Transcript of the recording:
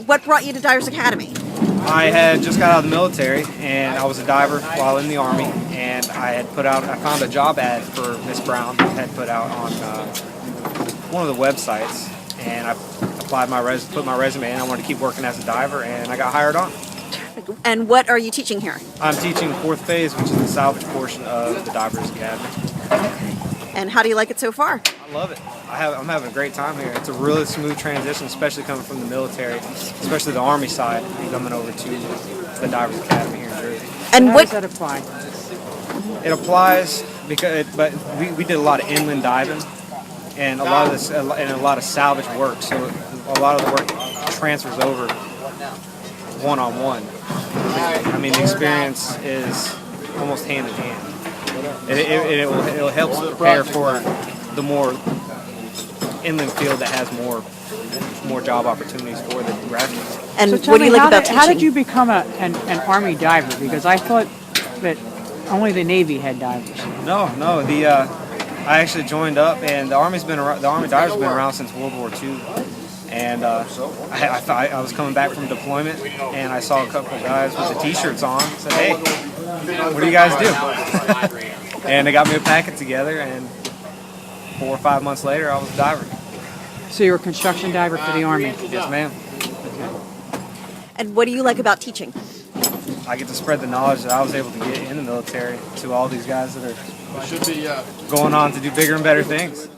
what brought you to Divers Academy? I had just got out of the military, and I was a diver while in the Army, and I found a job ad for Miss Brown had put out on one of the websites, and I put my resume in. I wanted to keep working as a diver, and I got hired on. And what are you teaching here? I'm teaching fourth phase, which is the salvage portion of the Divers Academy. And how do you like it so far? I love it. I'm having a great time here. It's a really smooth transition, especially coming from the military, especially the Army side, and coming over to the Divers Academy here in Jersey. And How does that apply? It applies but we did a lot of inland diving and a lot of salvage work. So a lot of the work transfers over one-on-one. I mean, the experience is almost hand in hand. It'll help prepare for the more inland field that has more job opportunities for the graduates. And So tell what do me, you like about teaching? how did you become an Army diver? Because I thought that only the Navy had divers. No. I actually joined up, and the Army divers have been around since World War II. And I was coming back from deployment, and I saw a couple of guys with the T-shirts on. I said, "Hey, what do you guys do?" And they got me a packet together, and 4 or 5 months later, I was a diver. So you're a construction diver for the Army. Yes, ma'am. And what do you like about teaching? I get to spread the knowledge that I was able to get in the military to all these guys that are going on to do bigger and better things.